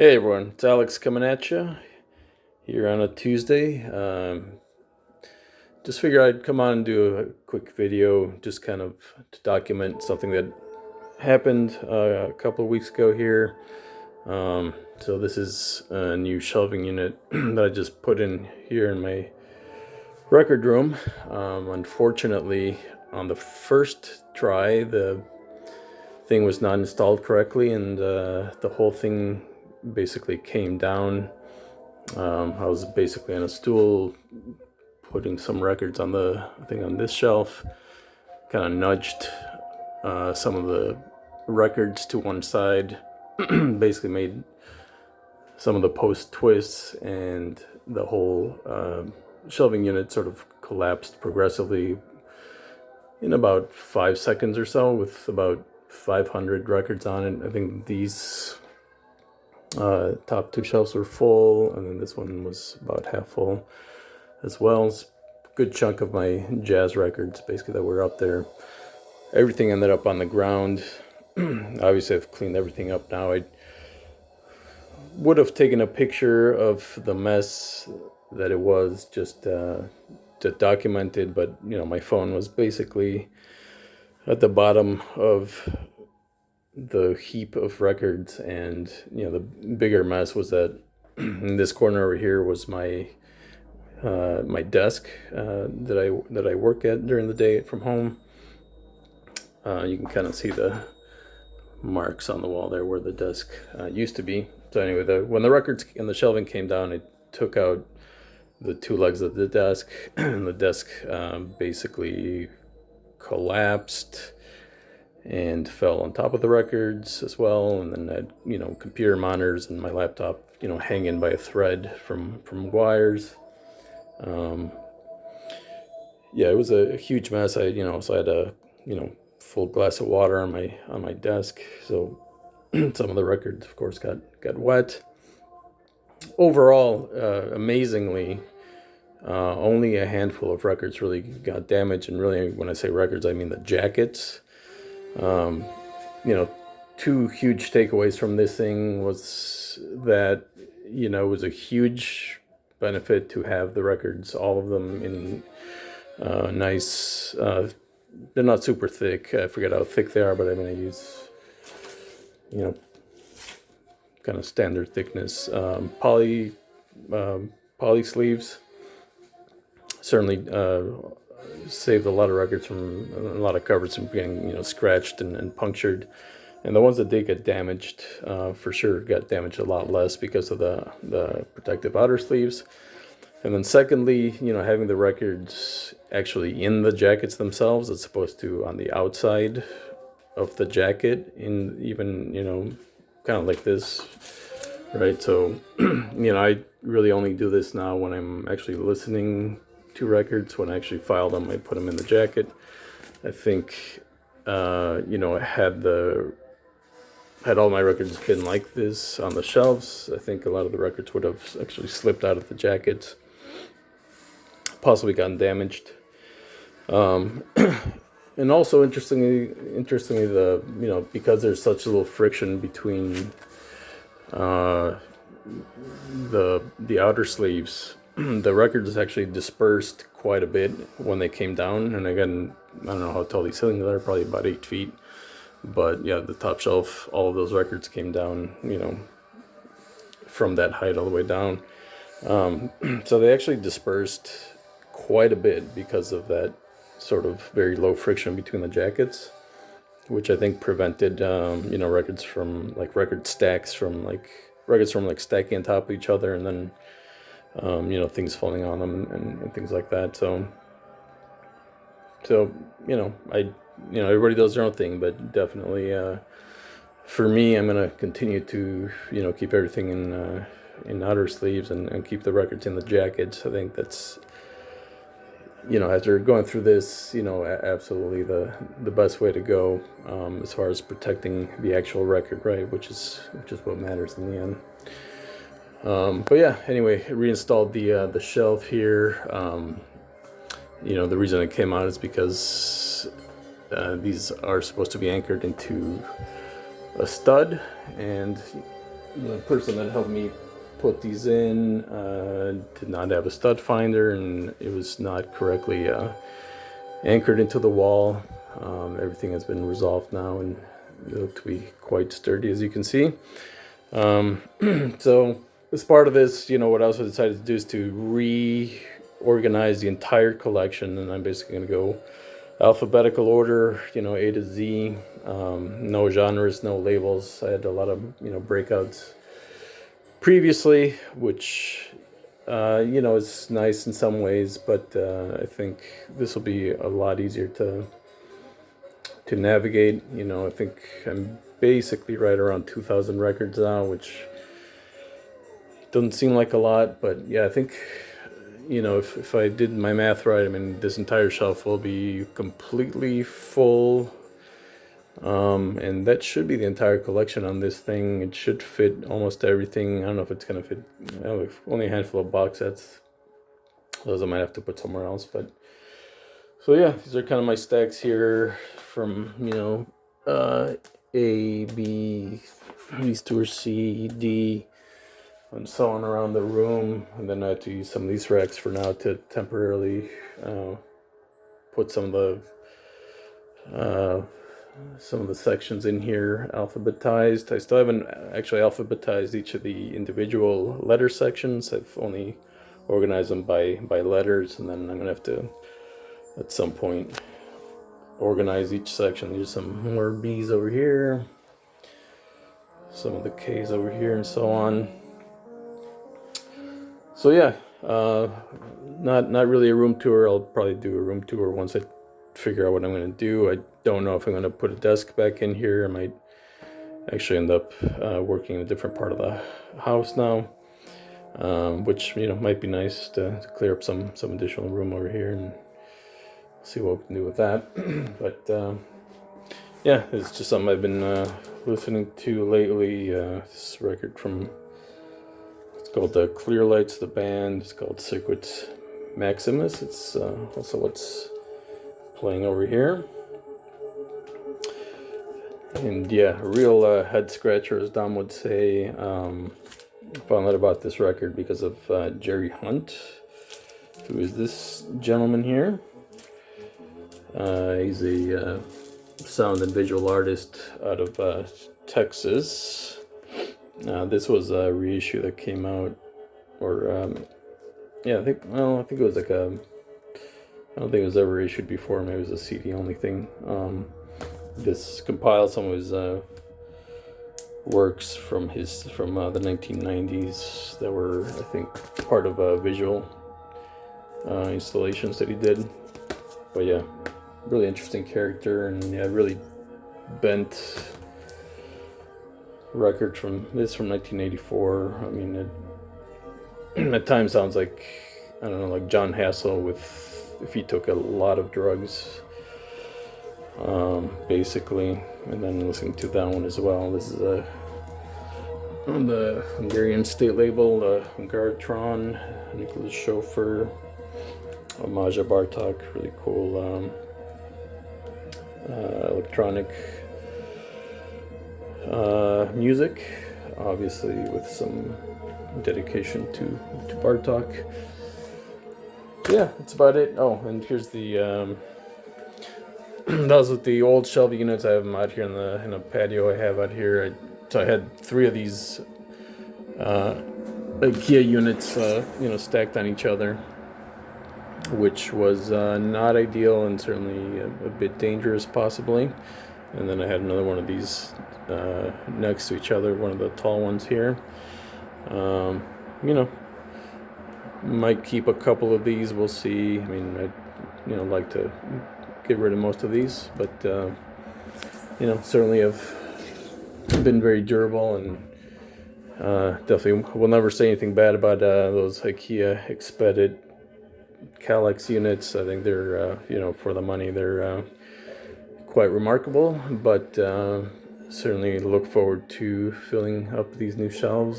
Hey everyone, it's Alex coming at you here on a Tuesday. Just figured I'd come on and do a quick video just kind of to document something that happened a couple of weeks ago here. So this is a new shelving unit that I just put in here in my record room. Unfortunately, on the first try, the thing was not installed correctly, and the whole thing basically came down. I was basically on a stool putting some records on on this shelf, kind of nudged some of the records to one side, basically made some of the post twists, and the whole shelving unit sort of collapsed progressively in about 5 seconds or so, with about 500 records on it. I think these top two shelves were full, and then this one was about half full as well. It's a good chunk of my jazz records basically that were up there. Everything ended up on the ground. Obviously I've cleaned everything up now. I would have taken a picture of the mess that it was just to document it, but my phone was basically at the bottom of the heap of records, and the bigger mess was that in this corner over here was my desk that I work at during the day from home. You can kind of see the marks on the wall there where the desk used to be. So anyway, when the records and the shelving came down, it took out the two legs of the desk, and the desk basically collapsed and fell on top of the records as well. And then I had computer monitors and my laptop hanging by a thread from wires. Yeah, it was a huge mess. So I had a full glass of water on my desk, so some of the records of course got wet. Overall, amazingly, only a handful of records really got damaged, and really when I say records I mean the jackets. Two huge takeaways from this thing was that it was a huge benefit to have the records, all of them, in nice, they're not super thick, I forget how thick they are, but I mean I use kind of standard thickness poly sleeves. Certainly saved a lot of records from a lot of covers from getting scratched and punctured, and the ones that did get damaged for sure got damaged a lot less because of the protective outer sleeves. And then secondly, having the records actually in the jackets themselves as opposed to on the outside of the jacket, in even kind of like this, right? So I really only do this now when I'm actually listening to records. When I actually file them, I put them in the jacket. I think had all my records been like this on the shelves, I think a lot of the records would have actually slipped out of the jacket, possibly gotten damaged. And also interestingly, the because there's such little friction between the outer sleeves, the records actually dispersed quite a bit when they came down. And again, I don't know how tall these ceilings are, probably about 8 feet. But yeah, the top shelf, all of those records came down, from that height all the way down. So they actually dispersed quite a bit because of that sort of very low friction between the jackets, which I think prevented, records from record stacks from records from stacking on top of each other, and then, things falling on them and things like that. So everybody does their own thing, but definitely, for me, I'm gonna continue to, keep everything in outer sleeves and keep the records in the jackets. I think that's, after going through this, absolutely the best way to go, as far as protecting the actual record, right? Which is what matters in the end. But yeah, anyway, reinstalled the shelf here. The reason it came out is because these are supposed to be anchored into a stud, and the person that helped me put these in did not have a stud finder, and it was not correctly anchored into the wall. Everything has been resolved now, and they look to be quite sturdy, as you can see. So as part of this, what I also decided to do is to reorganize the entire collection, and I'm basically going to go alphabetical order, A to Z. No genres, no labels. I had a lot of breakouts previously, which is nice in some ways, but I think this will be a lot easier to navigate. I think I'm basically right around 2,000 records now, which doesn't seem like a lot, but yeah, I think if I did my math right, I mean, this entire shelf will be completely full. And that should be the entire collection on this thing. It should fit almost everything. I don't know if it's gonna fit. Only a handful of box sets. Those I might have to put somewhere else. But so yeah, these are kind of my stacks here from A, B. These two are C, D, and so on around the room. And then I have to use some of these racks for now to temporarily put some of the sections in here alphabetized. I still haven't actually alphabetized each of the individual letter sections. I've only organized them by letters, and then I'm gonna have to at some point organize each section. There's some more B's over here, some of the K's over here, and so on. So yeah, not really a room tour. I'll probably do a room tour once I figure out what I'm going to do. I don't know if I'm going to put a desk back in here. I might actually end up working in a different part of the house now, which might be nice to clear up some additional room over here and see what we can do with that. But yeah, it's just something I've been listening to lately. This record from, it's called the Clear Lights, the band. It's called Circuits Maximus. It's also what's playing over here. And yeah, a real head scratcher, as Dom would say. Found out about this record because of Jerry Hunt, who is this gentleman here. He's a sound and visual artist out of Texas. This was a reissue that came out, or yeah, I think it was like I don't think it was ever issued before. Maybe it was a CD only thing. This compiles some of his works from the 1990s that were, I think, part of visual installations that he did. But yeah, really interesting character, and yeah, really bent record from 1984. I mean, it at times sounds like, I don't know, like John Hassel if he took a lot of drugs, basically. And then listening to that one as well. This is on the Hungarian state label, Hungaritron, Nicholas Schofer, Maja Bartok, really cool electronic music, obviously with some dedication to Bartok. So yeah, that's about it. Oh, and here's the those with the old shelving units. I have them out here in a patio I have out here. So I had 3 of these IKEA units, stacked on each other, which was not ideal and certainly a bit dangerous, possibly. And then I had another one of these next to each other, one of the tall ones here. Might keep a couple of these. We'll see. I mean, I'd like to get rid of most of these, but certainly have been very durable, and definitely will never say anything bad about those IKEA Expedit Calyx units. I think they're for the money, they're quite remarkable, but certainly look forward to filling up these new shelves.